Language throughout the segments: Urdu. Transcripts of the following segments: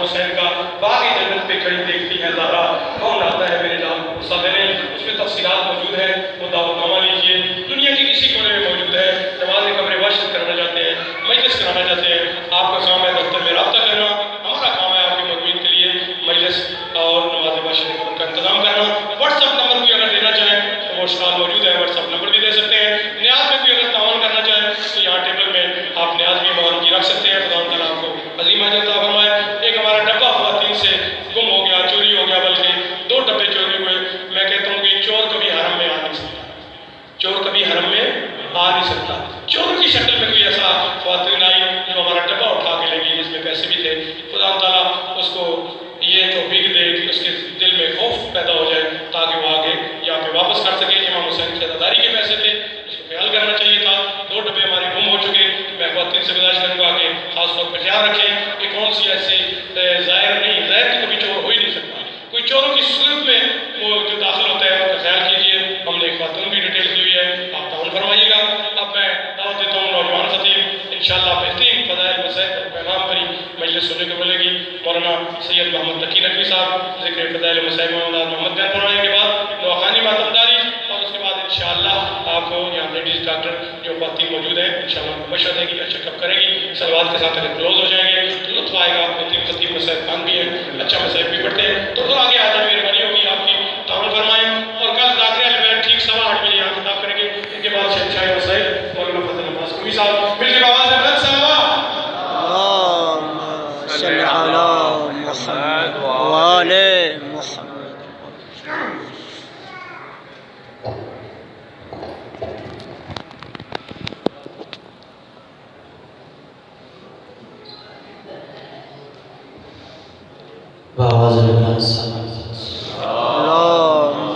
حسین کا باغ جنت پہ کھڑی دیکھتی ہے زہرا، کون آتا ہے میرے نام کو غصہ دینے؟ اس میں تفصیلات موجود ہیں، وہ دعوتنامہ لیجیے، دنیا کے کسی کونے میں موجود ہے۔ نماز قبر واشر کرانا چاہتے ہیں، مجلس کرانا چاہتے ہیں، آپ کا کام ہے دفتر میں رابطہ کرنا، ہمارا کام ہے آپ کی مدمین کے لیے مجلس اور نماز واشر قبر کا انتظام کرنا۔ واٹس ایپ نمبر کوئی اگر دینا چاہیں تو وہ اشکال موجود ہے، واٹس ایپ نمبر بھی دے سکتے ہیں۔ نیاز میں کوئی اگر تعاون کرنا چاہیں تو یہاں ٹیبل میں آپ نیاز بھی مہار کی رکھ سکتے ہیں۔ خدا تعالیٰ آپ کو عظیم اجر عطا فرمائے۔ ایک ہمارا ڈبہ خواتین سے گم ہو گیا، چوری ہو گیا، بلکہ 2 ڈبے چوری ہوئے۔ میں کہتا ہوں کہ چور کبھی حرم میں آ نہیں سکتا، چور کبھی حرم میں آ نہیں سکتا۔ چور کی شکل میں کوئی ایسا خواتین آئی جو ہمارا ڈبہ اٹھا کے لے گئی جس میں پیسے بھی تھے۔ خدا تعالیٰ اس کو یہ توفیق دے کہ اس کے دل میں خوف پیدا ہو جائے تاکہ وہ آگے یہاں پہ واپس کر سکے۔ امام حسین کی عزاداری کے پیسے تھے، اس کو خیال کرنا چاہیے تھا۔ 2 ڈبے ہمارے گم ہو چکے۔ میں خواتین سے گزارش کروں گا کہ خاص طور پہ خیال رکھیں کہ کون سی ایسی ظاہر نہیں، ظاہر تو کبھی چور ہو ہی نہیں سکتا، کوئی چوروں کی صورت میں وہ جو داخل ہوتا ہے اس کا خیال کیجیے۔ ہم نے خواتین کی ڈیٹیل دی ہوئی ہے، آپ تعاون فرمائیے گا۔ اب میں دعوت دیتا ہوں نوجوان خطیب، انشاءاللہ بہترین فضائل مسائل اور پیغام بھری مجلس سننے کو ملے گی۔ مولانا سید محمد تقی نقوی صاحب ذکر فضائل مسائل محمد بیان فرمانے کے بعد نواخانی ماتمداری، اور اس کے بعد انشاءاللہ آپ کو یہاں لیڈیز ڈاکٹر جو خواتین موجود ہیں انشاءاللہ مشورہ دے گی، چیک اپ کرے گی۔ سلوات کے ساتھ اگر کلوز ہو جائیں گے تو لطف آئے گا۔ بہترین خطیب مسائل خان بھی ہیں، اچھا مسائل بھی پڑھتے ہیں، تو آگے آ جائیں، مہربانی ہوگی آپ کی، تعاون فرمائیں۔ اور کل ذاکرہ البیت ٹھیک 8:15 بجے یہاں خطاب کریں گے۔ ان کے بعد شہنشاہ مسائل مولانا فضل عباس قمی صاحب مل کے آواز ہے صلی علی محمد وآل محمد۔ بآواز بلند اللهم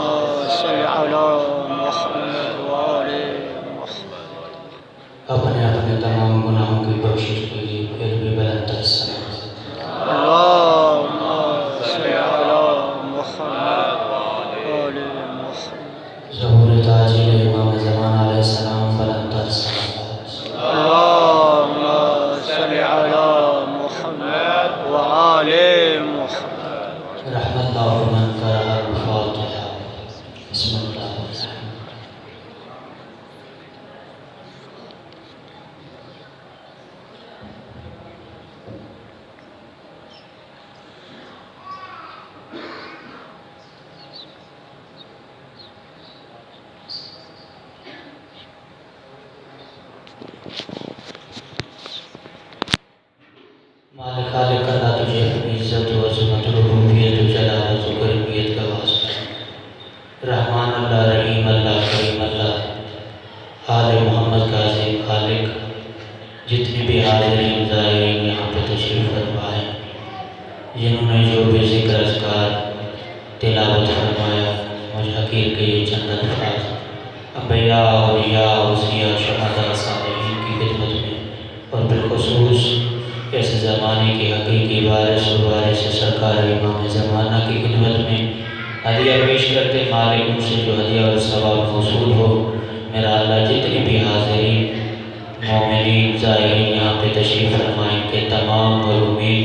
صل علی محمد وآل محمد۔ اپنے اپنے تمام گناہوں کی بخشش کے لیے پھر بھی بلند تر صلوات۔ اللهم صل علی محمد وآل محمد۔ ظہور تاجر امام زمان علیہ السلام بلند تر صلوات۔ اللهم صل علی محمد وآل محمد۔ رحم اللہ من قرأ الفاتحہ۔ بسم اللہ الرحمن الرحیم۔ مالک خالق اللہ تجھے اپنی عزت و عظمت ربوبیت و جلالت و کرمیت کا واسطہ، رحمان اللہ، رحیم اللہ، کریم اللہ، آل محمد کا عظیم خالق، جتنے بھی حاضرین زائرین یہاں پہ تشریف فرما ہیں، جنہوں نے جو بھی ذکر اذکار تلاوت فرمایا، مجھ حقیر کے یہ چند الفاظ انبیاء، اولیاء، اوصیاء، شہداء، صالحین کی خدمت میں، اور بالخصوص اس زمانے کے حقیقی وارث و وارث سرکار امام زمانہ کی خدمت میں ہدیہ پیش کرتے، مالک ان سے جو ہدیہ اور ثواب موصول ہو، میرا اللہ جتنے بھی حاضرین مومنین زائرین یہاں پہ تشریف فرمائیں کہ تمام محرومین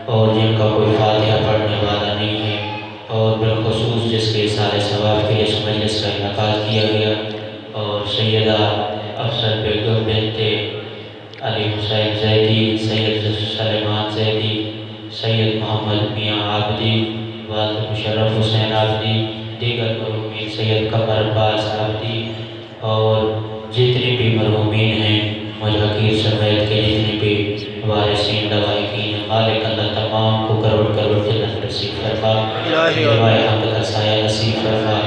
اور جن کا کوئی فاتحہ پڑھنے والا نہیں ہے، اور بالخصوص جس کے اصالہ ثواب کے لیے اس مجلس کا انعقاد کیا گیا، اور سیدہ افضل بیگم بنت علی حسین زیدی، سید سلیمان زیدی، سید محمد میاں عابدی، والد مشرف حسین عابدی، دیگر مرحومین سید قمر عباس عابدی، اور جتنے بھی مرحومین ہیں مجھ حقیر سمیت کے جتنے بھی وارثین لواحقین، مالک اللہ تمام کو کروڑ کروڑ جنت نصیب فرما، روائے حمد کا سایہ نصیب فرما۔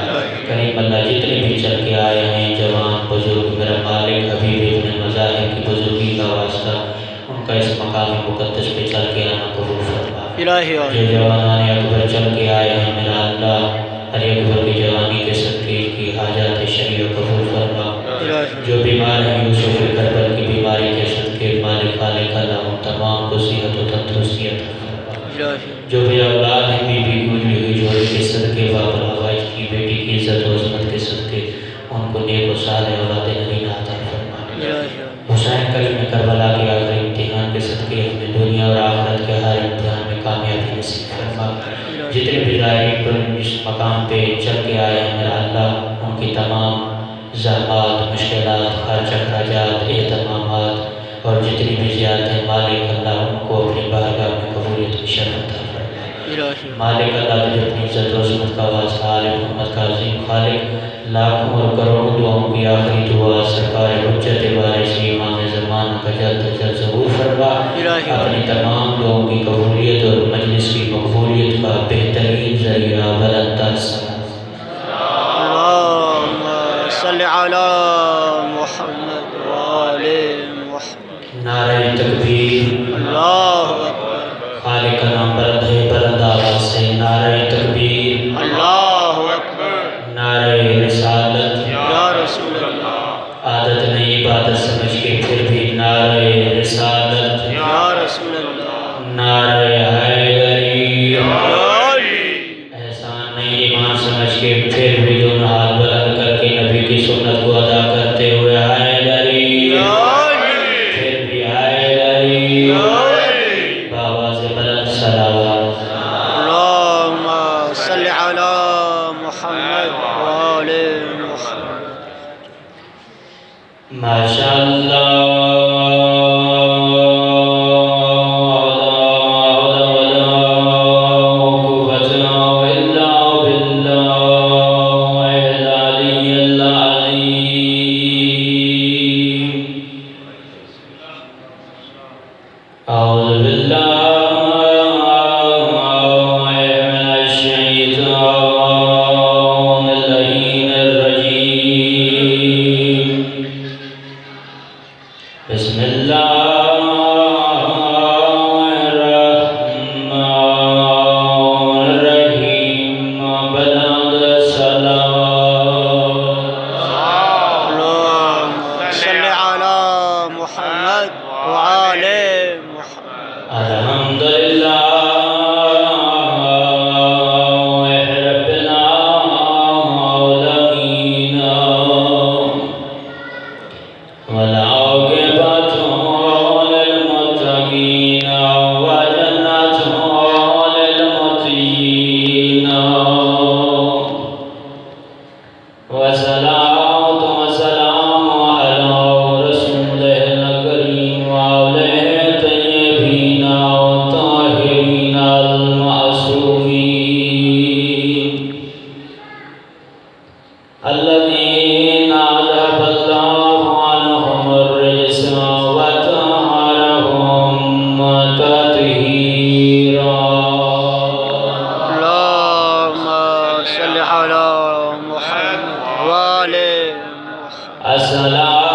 کریم اللہ جتنے بھی چل کے آئے ہیں جوان بزرگ، میرا مالک حبیب ابن مظاہر کی بزرگی کا واسطہ ان کا اس مقام مقدس پہ چل کے آنا قبول فرما۔ جو جوانان اکبر چل کے آئے ہیں میرا اللہ علی اکبر کی جوانی کے صدقے کی حاجات شریع قبول فرما۔ جو بیمار ہیں یوسف کربل کی بیماری کے صدقے مالک خالق اللہ ان تمام کو صحت و تندرستی عطا فرما۔ جو بھی اولاد ہیں بیوی گزری ہوئی جوڑی کے صدقے، باب الحوائج کی بیٹی کی عزت و عظمت کے صدقے ان کو نیک و صالح اولاد نرینہ عطا فرما۔ حسین کریم کربلا کے آخری امتحان کے صدقے ہمیں دنیا اور آخرت کے ہر امتحان میں کامیاب جتنے بھی زائرین اس مقام پہ چل کے آئے ہیں میرا اللہ ان کی تمام زحمات، مشکلات، خرچ اخراجات، اہتمامات اور جتنی بھی زیادتیں مالک اللہ ان کو اپنی بارگاہ میں قبولیت کی شرف عطا فرمائے۔ مالک اللہ تجھے اپنی عزت و عظمت کا واسطہ آل محمد کا عظیم خالق لاکھوں اور کروڑوں دعاؤں کی آخری دعا سرکار حجت وارث امام زمانہ کا جلد از جلد ظہور فرما، اپنی تمام دعاؤں کی قبولیت اور مجلس کی مقبولیت کا بہترین ذریعہ بلند تر سنا۔ اللهم صل على محمد وآل محمد۔ نعرہ تکبیر، اللہ اکبر، خالق کا نام بلند ہے، بلند آواز سے نعرہ تکبیر، اللہ اکبر، نعرہ رسالت، یا رسول اللہ، عادت نہیں عبادت سمجھ کے پھر بھی نعرہ رسالت، یا رسول اللہ، نعرہ حیدری، یا علی، احسان نہیں ایمان سمجھ کے پھر بھی دونوں ہاتھ بلند کر کے نبی کی سنت کو ادا کرتے ہوئے حیدری، یا علی، پھر بھی حیدری، یا علی، بابا سے بلند صلوات۔ اللهم صل على محمد وآل محمد۔ ماشاءاللہ أعوذ بالله من الشيطان اللعين الرجيم، بسم الله الرحمن الرحيم، بلند الصلوات۔ اللهم صل على محمد وآل محمد۔ الحمدللہ رب العالمین، والعاقبۃ للمتقین، وجنۃ للمتقین، والصلاة والسلام علی رسولہ الکریم وآلہ الطیبین الطاہرین المعصومین، الذین اذهب اللہ عنہم الرجس وطہرہم تطہیرا۔ اللهم صل على محمد وآل محمد۔ الصلاة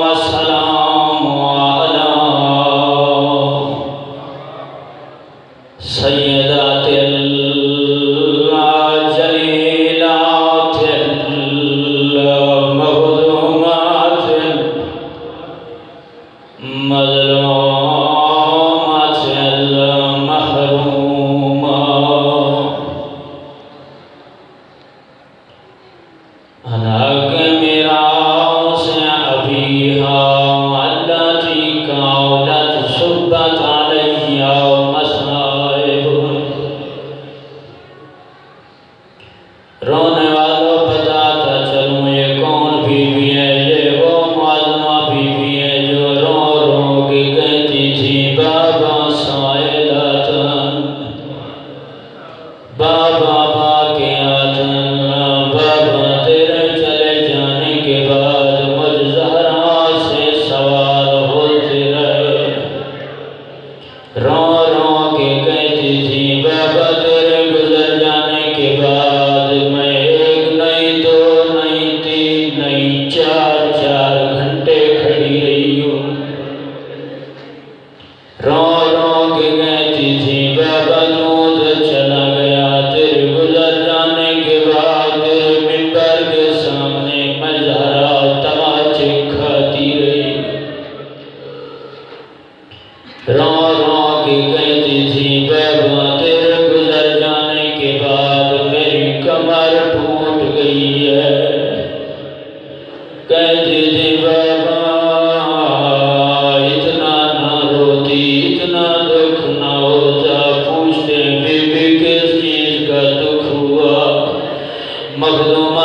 والسلام على سیدات الجلیلات المخدومات المظلومات المحرومات، اناک میراث ابیہا التی کانت صبت علیہ مصائب۔ رونے والوں بتاتا چلوں یہ کون بیوی ہے، یہ وہ معظمہ بیوی ہے جو رو رو کے کہتی تھی بابا سائلاتن، بابا باقیاتن، بابا تیرے چلے جانے کے بعد مجھ زہرا سے سوال ہوتے رہے، رو رو کے کہتی تھی بابا تیرے گزر جانے کے بعد میں ایک نہیں دو نہیں تین نہیں چار گھنٹے کھڑی رہی ہوں، رو رو کے کہتی تھی بابا تو چلا گیا، تیرے گزر جانے کے بعد تیرے منبر کے سامنے میں زہرا تماچے کھاتی رہی، رو رو کے کہتی تھی بابا تیرے گزر جانے کے بعد میری کمر ٹوٹ گئی ہے، کہتی تھی بابا اتنا نہ رو،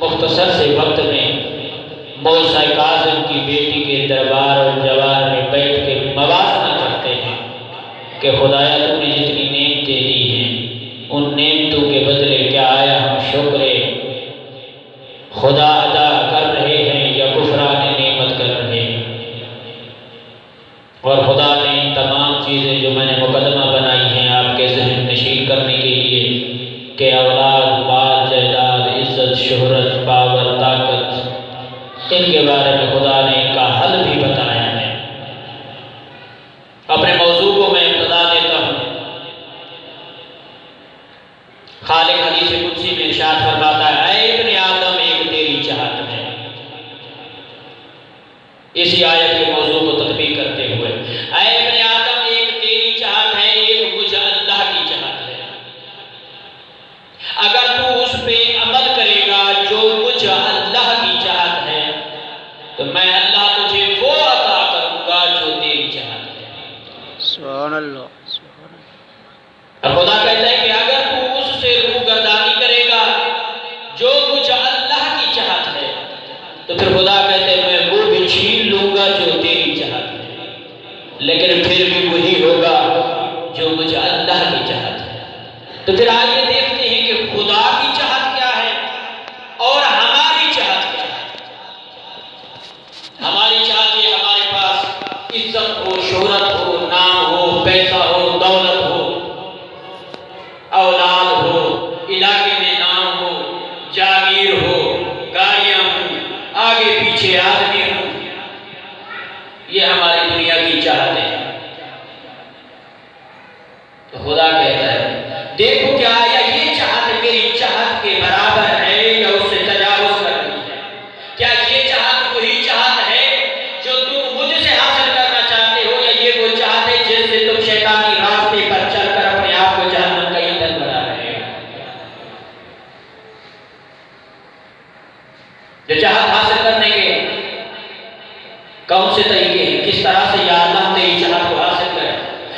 مختصر سے وقت میں موسیٰ کاظم کی بیٹی کے دربار اور جوار میں بیٹھ کے موازنہ کرتے ہیں کہ خدایا تو نے جتنی نعمتیں دی ہیں ان نعمتوں کے بدلے کیا آیا ہم شکر خدا ادا کر رہے ہیں یا کفران نعمت کر رہے ہیں؟ اور خدا نے ان تمام چیزیں جو میں نے مقدمہ بنائی ہیں آپ کے ذہن نشین کرنے کے لیے کہ اولاد، مال، جائیداد، عزت، شہرت، پاور، طاقت، ان کے بارے میں خدا نے ان کا حل بھی بتایا ہے۔ اپنے موضوع کو میں ابتدا دیتا ہوں۔ خالق حدیث قدسی میں ارشاد فرماتا ہے اے ابن آدم ایک تیری چاہت ہے۔ اسی آیت کے موضوع کو تطبیق کرتے ہوئے اے ابن آدم ایک تیری چاہت ہے، ایک مجھ اللہ کی چاہت ہے۔ اگر تو اس پہ عمل کرے گا جو مجھ اللہ کی چاہت ہے تو میں اللہ تجھے وہ عطا کروں گا جو تیری چاہت ہے۔ سبحان اللہ۔ اور خدا کہتا ہے کہ اگر تو اس سے روگردانی کرے گا جو مجھ اللہ کی چاہت ہے تو پھر خدا کہتے ہیں میں وہ بھی چھین لوں گا جو تیری چاہت ہے، لیکن پھر بھی وہی ہوگا جو مجھ اللہ کی چاہت ہے۔ تو پھر آئیے دیکھتے ہیں کہ خدا کی چاہت کیا ہے اور ہماری چاہت کیا ہے۔ ہماری چاہت یہ ہمارے پاس عزت ہو، شہرت ہو، نام ہو، پیسہ ہو، دولت ہو، اولاد ہو، علاقے میں نام ہو، جاگیر ہو، گاڑیاں ہوں، آگے پیچھے آدمی ہوں، یہ ہماری دنیا کی چاہت ہے۔ تو خدا کہتا ہے دیکھو کیا آیا یہ چاہت میری چاہت کے برابر ہے یا اس سے تجاوز کر رہی ہے؟ کیا یہ چاہت وہی چاہت ہے جو تم مجھ سے حاصل کرنا چاہتے ہو، یا یہ وہ چاہت ہے جس سے تم شیطانی راستے پر چل کر اپنے آپ کو جہنم کا ایندھن بنا رہے ہو؟ جو چاہت حاصل کرنے کے کون سے طریقے ہیں، کس طرح سے یا اللہ تیری چاہت کو حاصل کرے؟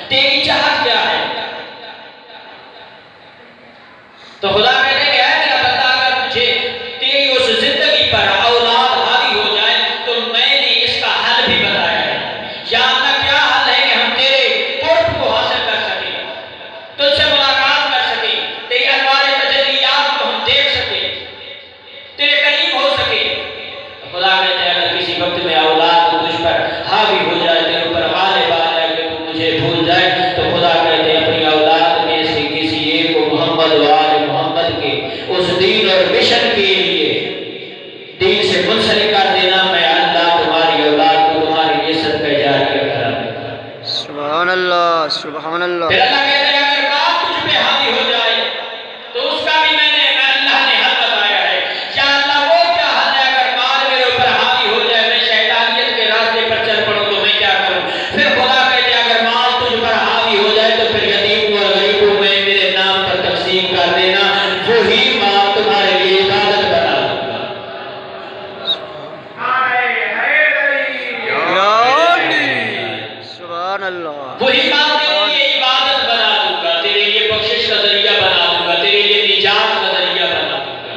تیری چاہت کیا ہے؟ تو خدا کہتے ہیں کہ اے میرا بندہ اگر مجھے تیری اس زندگی پر اولاد حاوی ہو جائے تو میں نے اس کا حل بھی بتایا ہے۔ یا اللہ کیا حل ہے کہ ہم تیرے قرب کو حاصل کر سکیں، تجھ سے ملاقات کر سکیں، تیری انوار تجلیات کو ہم دیکھ سکیں، تیرے قریب ہو سکیں۔ خدا کہتے ہیں اگر کسی وقت میں اولاد تجھ پر حاوی ہو جائے، تیرے اوپر غالب آ جائے کہ تو مجھے بھول جائے، تو خدا کہتے ہیں اپنی اولاد میں سے کسی ایک کو محمد و آل محمد کے اس دین اور مشن کے لیے دین سے منسلک کر دینا، میں اللہ تمہاری اولاد کو تمہارے لیے صدقہ جاریہ کرا دوں گا۔ سبحان اللہ، سبحان اللہ۔ پھر اللہ کہتے ہیں اگر بات تجھ پہ حاوی ہو جائے تو اس کا بھی میں اللہ نے حل بتایا ہے۔ یا اللہ وہ کیا حل ہے؟ اگر مال میرے اوپر حاوی ہو جائے، میں شیطانیت کے راستے پر چل پڑوں تو میں کیا کروں؟ پھر خدا کہتے ہیں اگر مال تجھ پر حاوی ہو جائے تو پھر یتیموں اور غریبوں میں میرے نام پر تقسیم کر دینا، وہی مال تمہارے لیے عبادت بنا دوں گا۔ یا علی، سبحان اللہ۔ وہی مال تیرے لیے عبادت بنا دوں گا، تیرے لیے بخشش کا ذریعہ بنا دوں گا، تیرے لیے نجات کا ذریعہ بنا دوں گا۔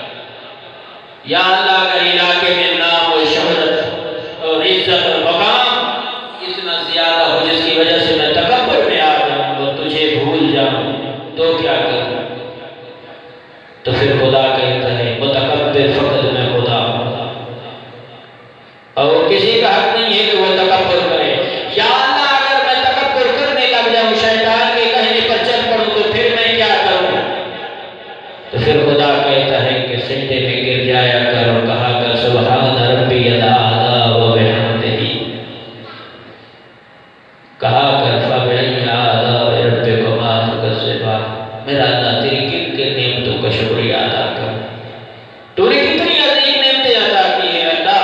یا اللہ اگر علاقے میں نام و شہرت اور عزت اور مقام اتنا زیادہ ہو جس کی وجہ سے میں تکبر میں آ جاؤں اور تجھے بھول جاؤں تو کیا کروں؟ تو پھر خدا کہتا ہے متکبر فقط میں خدا ہوں، اور کسی کا حق نہیں ہے کہ وہ تکبر کرے۔ یا اللہ اگر میں تکبر کرنے لگ جاؤں، شیطان کے کہنے پر چل پڑوں تو پھر میں کیا کروں؟ تو پھر خدا کہتا ہے کہ سجدے میں گر جایا کر اور کہا کر سبحان ربی الاعلی و بحمدہ، کہا کر فبأي آلاء ربكما تكذبان، میرا اللہ تیری کن کن نعمتوں کا شکریہ ادا کر، تو نے کتنی عظیم نعمتیں عطا کی ہیں اللہ۔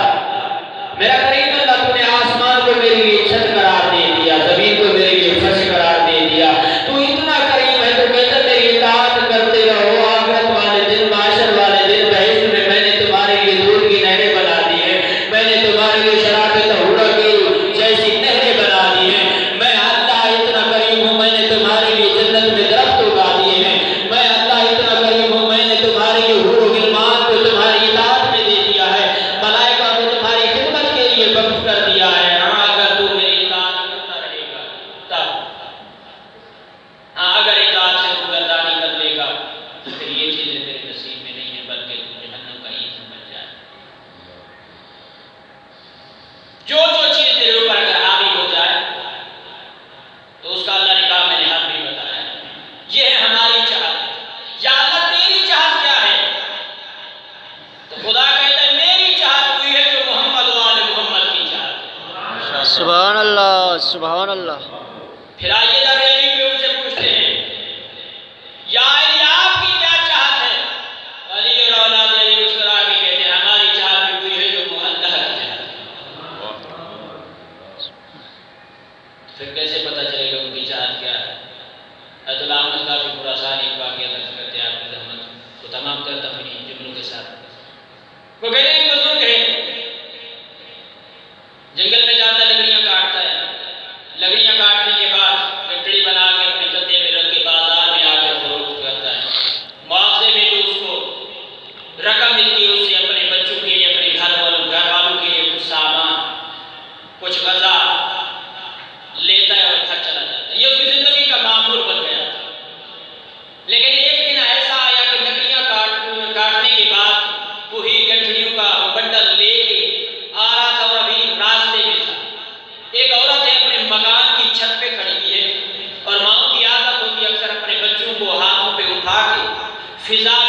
میرا کریم اللہ تو نے آسمان کو میرے لیے چھت قرار دے دیا، زمین کو میرے لیے فرش قرار دے دیا، تو اتنا کریم ہے تو کہتا میری اطاعت کرتے رہو، آخرت والے دن، معاشر والے دن، بہشت میں میں نے تمہارے لیے دور تو خدا کہتا ہے میری چاہت ہوئی ہے جو محمد و آل محمد کی چاہت ہے۔ سبحان اللہ سبحان اللہ۔ پھر آئیے جب علی پہ ان سے پوچھتے ہیں یا علی آپ کی کیا چاہت ہے؟ علی اور اولاد علی مسکرا کے کہتے ہیں ہماری چاہت بھی ہوئی ہے جو اللہ کی چاہت ہے۔ پھر کیسے پتہ چلے گا ان کی چاہت کیا ہے؟ حضرت اللہ احمد کافی خراسانی ایک واقعہ درج کرتے ہیں آپ کی زحمت کو تمام کرتا ہوں انہیں جملوں کے ساتھ۔ وہ کہتے ہیں ایک بزرگ ہے جنگل میں جاتا ہے لکڑیاں کاٹتا ہے، لکڑیاں کاٹنے کے بعد لکڑی بنا کے اپنے گدے میں رکھ کے بازار میں آ کے فروخت کرتا ہے۔ معاوضے میں جو اس کو رقم ملتی ہے اس سے اپنے بچوں کے لیے اپنے گھر والوں کے لیے کچھ سامان کچھ غذا لیتا ہے اور گھر چلا جاتا ہے۔ یہ اس کی زندگی کا معمول بن گیا تھا۔ لیکن ایک دن ایسا آیا کہ لکڑیاں کاٹنے کے بعد وہی گٹھڑیوں کا وہ بنڈل لے کے آ رہا تھا اور ابھی راستے میں تھا۔ ایک عورت ہے اپنے مکان کی چھت پہ کھڑی ہوئی ہے اور ماؤں کی عادت ہوتی ہے اکثر اپنے بچوں کو ہاتھوں پہ اٹھا کے فضا